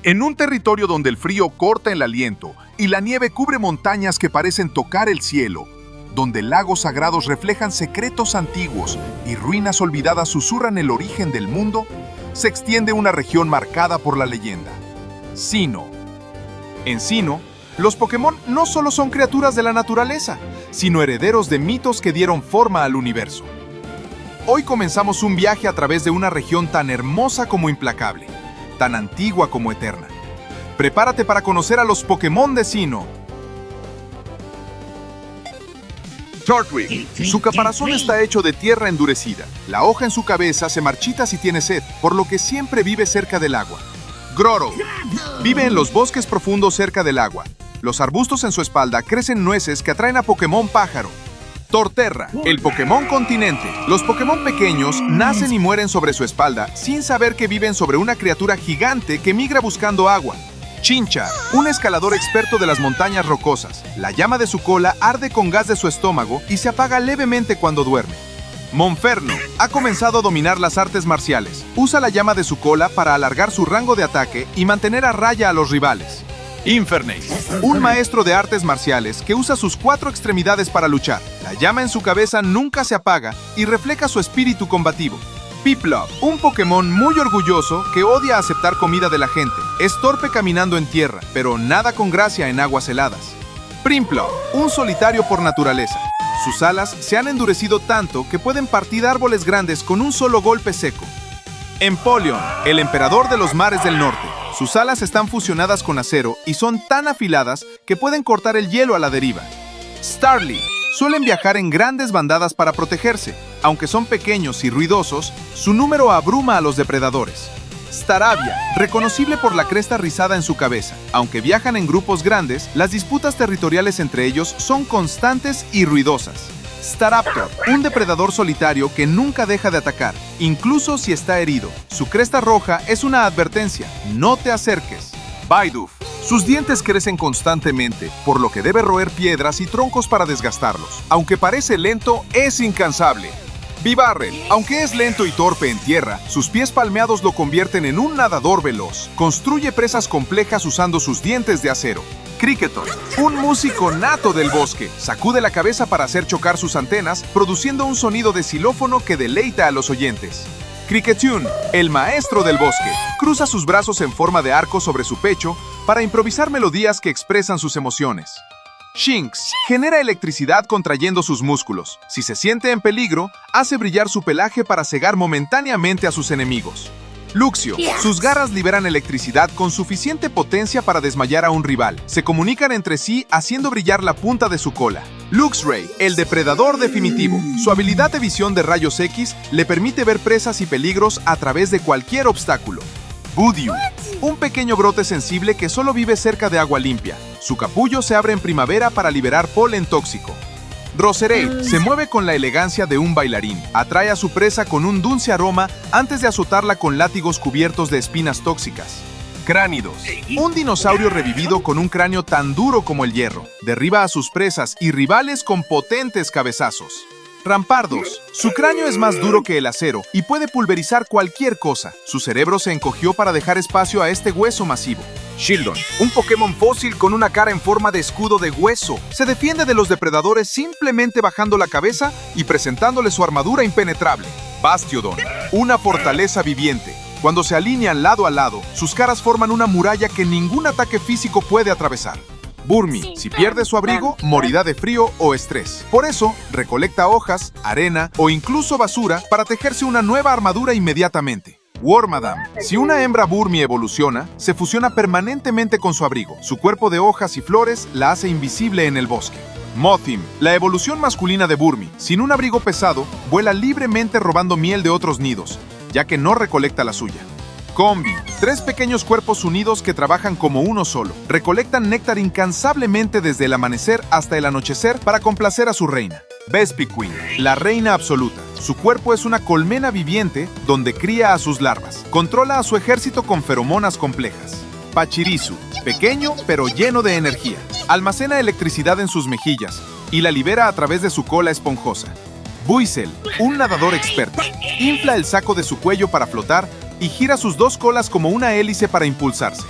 En un territorio donde el frío corta el aliento y la nieve cubre montañas que parecen tocar el cielo, donde lagos sagrados reflejan secretos antiguos y ruinas olvidadas susurran el origen del mundo, se extiende una región marcada por la leyenda: Sinnoh. En Sinnoh, los Pokémon no solo son criaturas de la naturaleza, sino herederos de mitos que dieron forma al universo. Hoy comenzamos un viaje a través de una región tan hermosa como implacable, tan antigua como eterna. Prepárate para conocer a los Pokémon de Sinnoh. Turtwig. Su caparazón está hecho de tierra endurecida. La hoja en su cabeza se marchita si tiene sed, por lo que siempre vive cerca del agua. Growlithe. Vive en los bosques profundos cerca del agua. Los arbustos en su espalda crecen nueces que atraen a Pokémon pájaro. Torterra, el Pokémon continente. Los Pokémon pequeños nacen y mueren sobre su espalda sin saber que viven sobre una criatura gigante que migra buscando agua. Chincha, un escalador experto de las montañas rocosas. La llama de su cola arde con gas de su estómago y se apaga levemente cuando duerme. Monferno ha comenzado a dominar las artes marciales. Usa la llama de su cola para alargar su rango de ataque y mantener a raya a los rivales. Infernape, un maestro de artes marciales que usa sus 4 extremidades para luchar. La llama en su cabeza nunca se apaga y refleja su espíritu combativo. Piplup, un Pokémon muy orgulloso que odia aceptar comida de la gente. Es torpe caminando en tierra, pero nada con gracia en aguas heladas. Prinplup, un solitario por naturaleza. Sus alas se han endurecido tanto que pueden partir árboles grandes con un solo golpe seco. Empoleon, el emperador de los mares del norte. Sus alas están fusionadas con acero y son tan afiladas que pueden cortar el hielo a la deriva. Starly, suelen viajar en grandes bandadas para protegerse. Aunque son pequeños y ruidosos, su número abruma a los depredadores. Staravia, reconocible por la cresta rizada en su cabeza. Aunque viajan en grupos grandes, las disputas territoriales entre ellos son constantes y ruidosas. Staraptor, un depredador solitario que nunca deja de atacar, incluso si está herido. Su cresta roja es una advertencia: no te acerques. Bidoof. Sus dientes crecen constantemente, por lo que debe roer piedras y troncos para desgastarlos. Aunque parece lento, es incansable. Bibarel, aunque es lento y torpe en tierra, sus pies palmeados lo convierten en un nadador veloz. Construye presas complejas usando sus dientes de acero. Kricketot, un músico nato del bosque, sacude la cabeza para hacer chocar sus antenas, produciendo un sonido de xilófono que deleita a los oyentes. Cricketune, el maestro del bosque, cruza sus brazos en forma de arco sobre su pecho para improvisar melodías que expresan sus emociones. Shinx genera electricidad contrayendo sus músculos. Si se siente en peligro, hace brillar su pelaje para cegar momentáneamente a sus enemigos. Luxio, sus garras liberan electricidad con suficiente potencia para desmayar a un rival. Se comunican entre sí haciendo brillar la punta de su cola. Luxray, el depredador definitivo. Su habilidad de visión de rayos X le permite ver presas y peligros a través de cualquier obstáculo. Budew, un pequeño brote sensible que solo vive cerca de agua limpia. Su capullo se abre en primavera para liberar polen tóxico. Roserade se mueve con la elegancia de un bailarín. Atrae a su presa con un dulce aroma antes de azotarla con látigos cubiertos de espinas tóxicas. Cránidos, un dinosaurio revivido con un cráneo tan duro como el hierro. Derriba a sus presas y rivales con potentes cabezazos. Rampardos, su cráneo es más duro que el acero y puede pulverizar cualquier cosa. Su cerebro se encogió para dejar espacio a este hueso masivo. Shieldon, un Pokémon fósil con una cara en forma de escudo de hueso. Se defiende de los depredadores simplemente bajando la cabeza y presentándole su armadura impenetrable. Bastiodon, una fortaleza viviente. Cuando se alinean lado a lado, sus caras forman una muralla que ningún ataque físico puede atravesar. Burmy, si pierde su abrigo, morirá de frío o estrés. Por eso, recolecta hojas, arena o incluso basura para tejerse una nueva armadura inmediatamente. Wormadam, si una hembra Burmy evoluciona, se fusiona permanentemente con su abrigo. Su cuerpo de hojas y flores la hace invisible en el bosque. Mothim, la evolución masculina de Burmy, sin un abrigo pesado, vuela libremente robando miel de otros nidos, ya que no recolecta la suya. Combi, 3 pequeños cuerpos unidos que trabajan como uno solo. Recolectan néctar incansablemente desde el amanecer hasta el anochecer para complacer a su reina. Vespiquen, la reina absoluta. Su cuerpo es una colmena viviente donde cría a sus larvas. Controla a su ejército con feromonas complejas. Pachirisu, pequeño pero lleno de energía. Almacena electricidad en sus mejillas y la libera a través de su cola esponjosa. Buizel, un nadador experto. Infla el saco de su cuello para flotar y gira sus 2 colas como una hélice para impulsarse.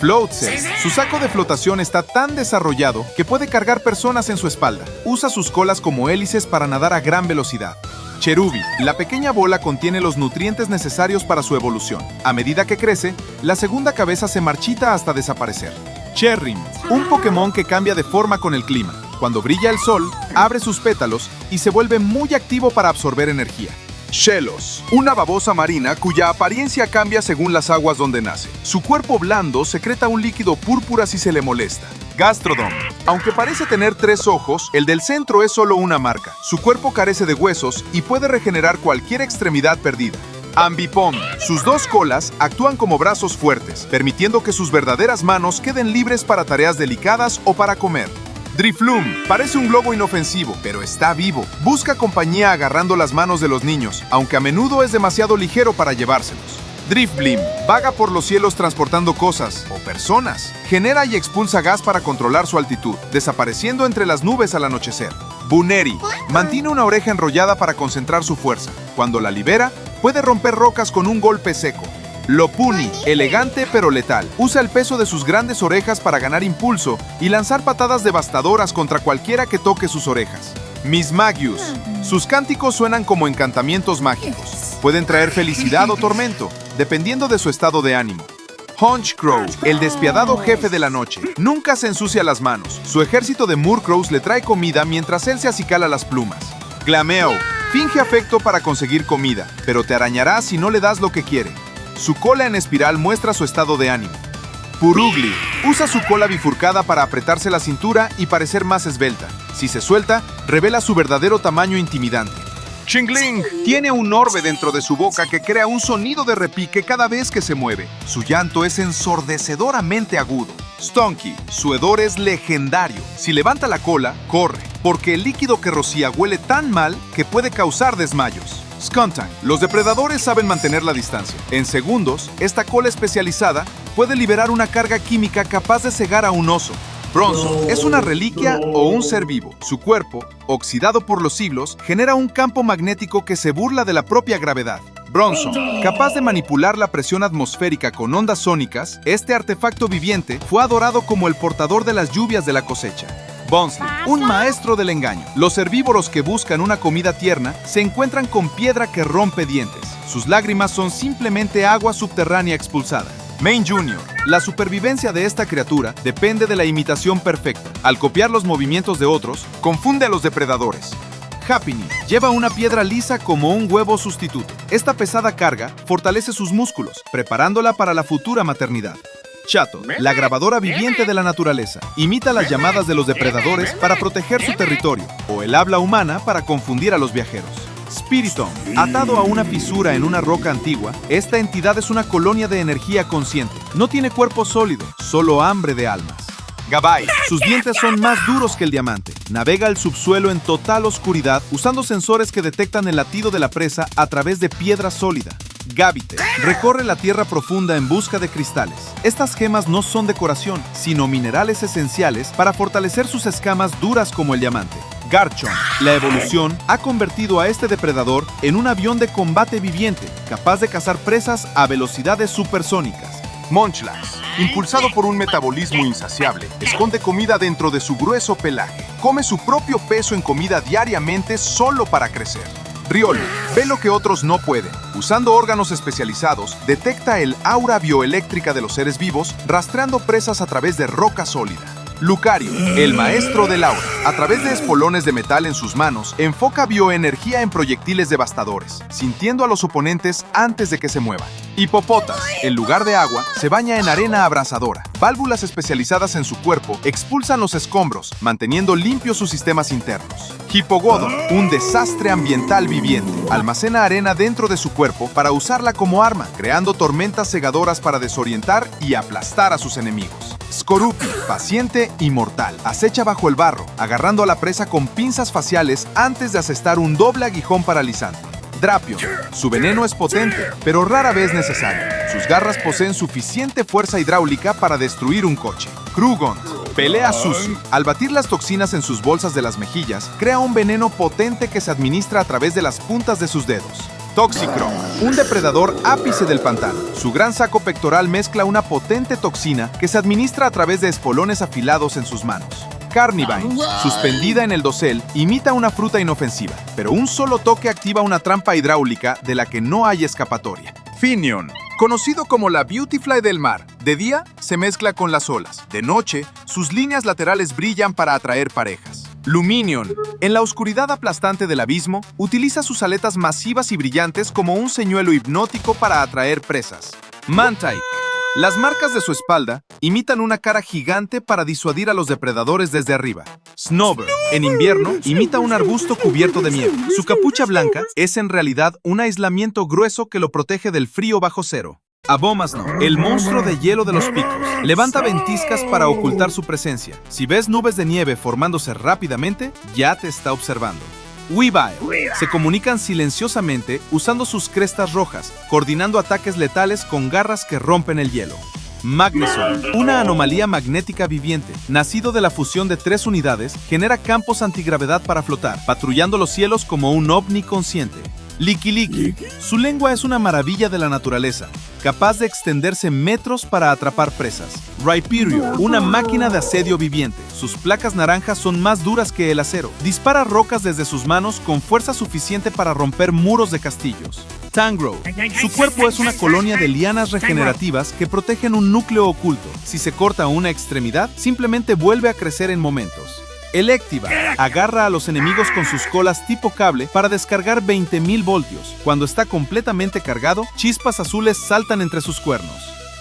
Floatzel. Su saco de flotación está tan desarrollado que puede cargar personas en su espalda. Usa sus colas como hélices para nadar a gran velocidad. Cherubi. La pequeña bola contiene los nutrientes necesarios para su evolución. A medida que crece, la segunda cabeza se marchita hasta desaparecer. Cherrim. Un Pokémon que cambia de forma con el clima. Cuando brilla el sol, abre sus pétalos y se vuelve muy activo para absorber energía. Shellos, una babosa marina cuya apariencia cambia según las aguas donde nace. Su cuerpo blando secreta un líquido púrpura si se le molesta. Gastrodon. Aunque parece tener 3 ojos, el del centro es solo una marca. Su cuerpo carece de huesos y puede regenerar cualquier extremidad perdida. Ambipom. Sus 2 colas actúan como brazos fuertes, permitiendo que sus verdaderas manos queden libres para tareas delicadas o para comer. Drifloon. Parece un globo inofensivo, pero está vivo. Busca compañía agarrando las manos de los niños, aunque a menudo es demasiado ligero para llevárselos. Drifblim. Vaga por los cielos transportando cosas o personas. Genera y expulsa gas para controlar su altitud, desapareciendo entre las nubes al anochecer. Buneri. Mantiene una oreja enrollada para concentrar su fuerza. Cuando la libera, puede romper rocas con un golpe seco. Lopuni, elegante pero letal. Usa el peso de sus grandes orejas para ganar impulso y lanzar patadas devastadoras contra cualquiera que toque sus orejas. Mismagius. Sus cánticos suenan como encantamientos mágicos. Pueden traer felicidad o tormento, dependiendo de su estado de ánimo. Honchcrow, el despiadado jefe de la noche. Nunca se ensucia las manos. Su ejército de Murkrows le trae comida mientras él se acicala las plumas. Glameo. Finge afecto para conseguir comida, pero te arañará si no le das lo que quiere. Su cola en espiral muestra su estado de ánimo. Purugly. Usa su cola bifurcada para apretarse la cintura y parecer más esbelta. Si se suelta, revela su verdadero tamaño intimidante. Chingling. Tiene un orbe dentro de su boca que crea un sonido de repique cada vez que se mueve. Su llanto es ensordecedoramente agudo. Stonky. Su hedor es legendario. Si levanta la cola, corre, porque el líquido que rocía huele tan mal que puede causar desmayos. Skuntank. Los depredadores saben mantener la distancia. En segundos, esta cola especializada puede liberar una carga química capaz de cegar a un oso. Bronzong. Es una reliquia o un ser vivo. Su cuerpo, oxidado por los siglos, genera un campo magnético que se burla de la propia gravedad. Bronzong. Capaz de manipular la presión atmosférica con ondas sónicas, este artefacto viviente fue adorado como el portador de las lluvias de la cosecha. Bonsly, un maestro del engaño. Los herbívoros que buscan una comida tierna se encuentran con piedra que rompe dientes. Sus lágrimas son simplemente agua subterránea expulsada. Main Jr. La supervivencia de esta criatura depende de la imitación perfecta. Al copiar los movimientos de otros, confunde a los depredadores. Happiny lleva una piedra lisa como un huevo sustituto. Esta pesada carga fortalece sus músculos, preparándola para la futura maternidad. Chato, la grabadora viviente de la naturaleza, imita las llamadas de los depredadores para proteger su territorio, o el habla humana para confundir a los viajeros. Spiritomb, atado a una fisura en una roca antigua, esta entidad es una colonia de energía consciente. No tiene cuerpo sólido, solo hambre de almas. Gabai, sus dientes son más duros que el diamante. Navega el subsuelo en total oscuridad usando sensores que detectan el latido de la presa a través de piedra sólida. Gavite recorre la tierra profunda en busca de cristales. Estas gemas no son decoración, sino minerales esenciales para fortalecer sus escamas duras como el diamante. Garchomp, la evolución ha convertido a este depredador en un avión de combate viviente, capaz de cazar presas a velocidades supersónicas. Munchlax, impulsado por un metabolismo insaciable, esconde comida dentro de su grueso pelaje. Come su propio peso en comida diariamente solo para crecer. Riolu ve lo que otros no pueden. Usando órganos especializados, detecta el aura bioeléctrica de los seres vivos, rastreando presas a través de roca sólida. Lucario, el maestro del aura, a través de espolones de metal en sus manos, enfoca bioenergía en proyectiles devastadores, sintiendo a los oponentes antes de que se muevan. Hipopotas, en lugar de agua, se baña en arena abrasadora. Válvulas especializadas en su cuerpo expulsan los escombros, manteniendo limpios sus sistemas internos. Hipogodon, un desastre ambiental viviente, almacena arena dentro de su cuerpo para usarla como arma, creando tormentas cegadoras para desorientar y aplastar a sus enemigos. Skorupi, paciente y mortal, acecha bajo el barro, agarrando a la presa con pinzas faciales antes de asestar un doble aguijón paralizante. Drapion, su veneno es potente, pero rara vez necesario. Sus garras poseen suficiente fuerza hidráulica para destruir un coche. Krugont, pelea sucio. Al batir las toxinas en sus bolsas de las mejillas, crea un veneno potente que se administra a través de las puntas de sus dedos. Toxicroc, un depredador ápice del pantano. Su gran saco pectoral mezcla una potente toxina que se administra a través de espolones afilados en sus manos. Carnivine, suspendida en el dosel, imita una fruta inofensiva, pero un solo toque activa una trampa hidráulica de la que no hay escapatoria. Finion, conocido como la Beautyfly del mar, de día se mezcla con las olas, de noche sus líneas laterales brillan para atraer parejas. Luminion, en la oscuridad aplastante del abismo, utiliza sus aletas masivas y brillantes como un señuelo hipnótico para atraer presas. Mantike, las marcas de su espalda imitan una cara gigante para disuadir a los depredadores desde arriba. Snowbird, en invierno, imita un arbusto cubierto de nieve. Su capucha blanca es en realidad un aislamiento grueso que lo protege del frío bajo cero. Abomasnow, el monstruo de hielo de los picos, levanta ventiscas para ocultar su presencia. Si ves nubes de nieve formándose rápidamente, ya te está observando. Weavile, se comunican silenciosamente usando sus crestas rojas, coordinando ataques letales con garras que rompen el hielo. Magnezone, una anomalía magnética viviente, nacido de la fusión de 3 unidades, genera campos antigravedad para flotar, patrullando los cielos como un ovni consciente. Lickilicky, su lengua es una maravilla de la naturaleza, capaz de extenderse metros para atrapar presas. Rhyperior, una máquina de asedio viviente. Sus placas naranjas son más duras que el acero. Dispara rocas desde sus manos con fuerza suficiente para romper muros de castillos. Tangrowth, su cuerpo es una colonia de lianas regenerativas que protegen un núcleo oculto. Si se corta una extremidad, simplemente vuelve a crecer en momentos. Electiva, agarra a los enemigos con sus colas tipo cable para descargar 20.000 voltios. Cuando está completamente cargado, chispas azules saltan entre sus cuernos.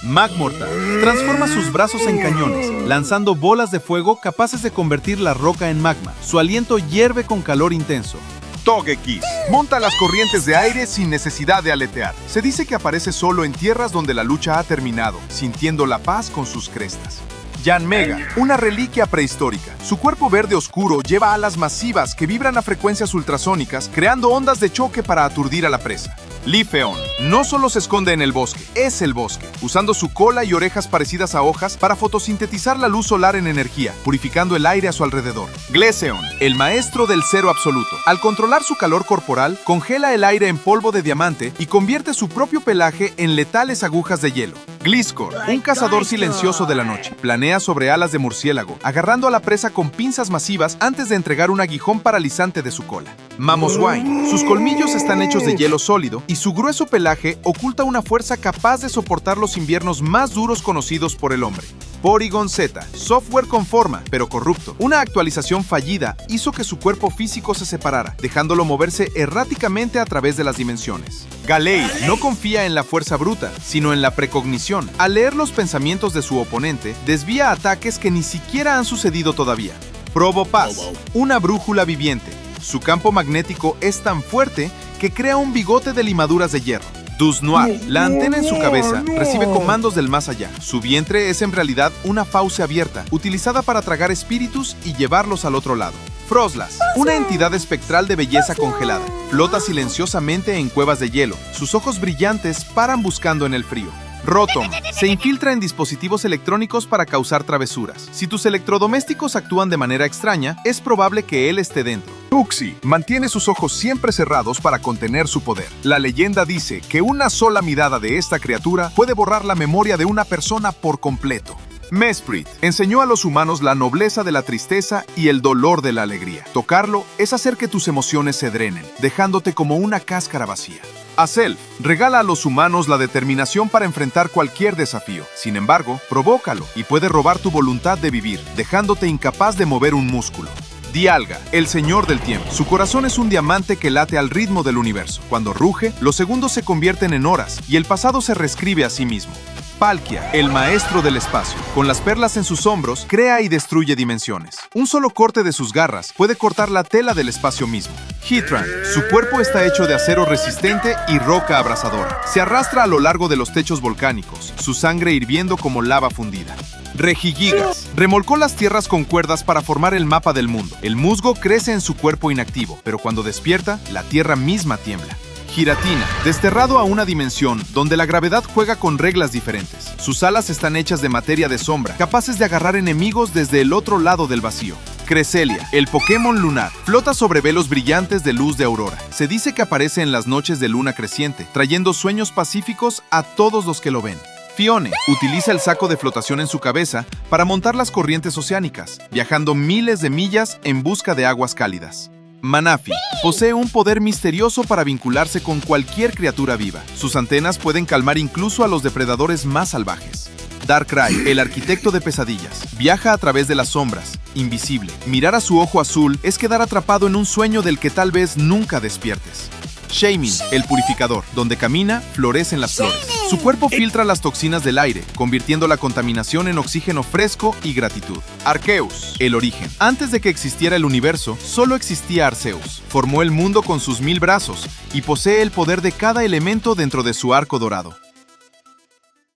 Magmortar, transforma sus brazos en cañones, lanzando bolas de fuego capaces de convertir la roca en magma. Su aliento hierve con calor intenso. Togekiss, monta las corrientes de aire sin necesidad de aletear. Se dice que aparece solo en tierras donde la lucha ha terminado, sintiendo la paz con sus crestas. Yanmega, una reliquia prehistórica. Su cuerpo verde oscuro lleva alas masivas que vibran a frecuencias ultrasónicas, creando ondas de choque para aturdir a la presa. Leafeon, no solo se esconde en el bosque, es el bosque, usando su cola y orejas parecidas a hojas para fotosintetizar la luz solar en energía, purificando el aire a su alrededor. Glaceon, el maestro del cero absoluto. Al controlar su calor corporal, congela el aire en polvo de diamante y convierte su propio pelaje en letales agujas de hielo. Gliscor, un cazador silencioso de la noche, planea sobre alas de murciélago, agarrando a la presa con pinzas masivas antes de entregar un aguijón paralizante de su cola. Mamoswine, sus colmillos están hechos de hielo sólido y su grueso pelaje oculta una fuerza capaz de soportar los inviernos más duros conocidos por el hombre. Porygon Z, software con forma, pero corrupto. Una actualización fallida hizo que su cuerpo físico se separara, dejándolo moverse erráticamente a través de las dimensiones. Gallade no confía en la fuerza bruta, sino en la precognición. Al leer los pensamientos de su oponente, desvía ataques que ni siquiera han sucedido todavía. Probopass, una brújula viviente. Su campo magnético es tan fuerte que crea un bigote de limaduras de hierro. Dusknoir, la antena en su cabeza, recibe comandos del más allá. Su vientre es en realidad una fauce abierta, utilizada para tragar espíritus y llevarlos al otro lado. Froslass, una entidad espectral de belleza congelada. Flota silenciosamente en cuevas de hielo. Sus ojos brillantes paran buscando en el frío. Rotom, se infiltra en dispositivos electrónicos para causar travesuras. Si tus electrodomésticos actúan de manera extraña, es probable que él esté dentro. Uxie mantiene sus ojos siempre cerrados para contener su poder. La leyenda dice que una sola mirada de esta criatura puede borrar la memoria de una persona por completo. Mesprit enseñó a los humanos la nobleza de la tristeza y el dolor de la alegría. Tocarlo es hacer que tus emociones se drenen, dejándote como una cáscara vacía. Azelf regala a los humanos la determinación para enfrentar cualquier desafío. Sin embargo, provócalo y puede robar tu voluntad de vivir, dejándote incapaz de mover un músculo. Dialga, el señor del tiempo. Su corazón es un diamante que late al ritmo del universo. Cuando ruge, los segundos se convierten en horas y el pasado se reescribe a sí mismo. Palkia, el maestro del espacio. Con las perlas en sus hombros, crea y destruye dimensiones. Un solo corte de sus garras puede cortar la tela del espacio mismo. Heatran, su cuerpo está hecho de acero resistente y roca abrasadora. Se arrastra a lo largo de los techos volcánicos, su sangre hirviendo como lava fundida. Regigigas, remolcó las tierras con cuerdas para formar el mapa del mundo. El musgo crece en su cuerpo inactivo, pero cuando despierta, la tierra misma tiembla. Giratina, desterrado a una dimensión donde la gravedad juega con reglas diferentes. Sus alas están hechas de materia de sombra, capaces de agarrar enemigos desde el otro lado del vacío. Cresselia, el Pokémon lunar, flota sobre velos brillantes de luz de aurora. Se dice que aparece en las noches de luna creciente, trayendo sueños pacíficos a todos los que lo ven. Phione utiliza el saco de flotación en su cabeza para montar las corrientes oceánicas, viajando miles de millas en busca de aguas cálidas. Manaphy posee un poder misterioso para vincularse con cualquier criatura viva. Sus antenas pueden calmar incluso a los depredadores más salvajes. Darkrai, el arquitecto de pesadillas, viaja a través de las sombras, invisible. Mirar a su ojo azul es quedar atrapado en un sueño del que tal vez nunca despiertes. Shaymin, el purificador, donde camina, florecen las flores. Su cuerpo filtra las toxinas del aire, convirtiendo la contaminación en oxígeno fresco y gratitud. Arceus, el origen. Antes de que existiera el universo, solo existía Arceus. Formó el mundo con sus 1000 brazos y posee el poder de cada elemento dentro de su arco dorado.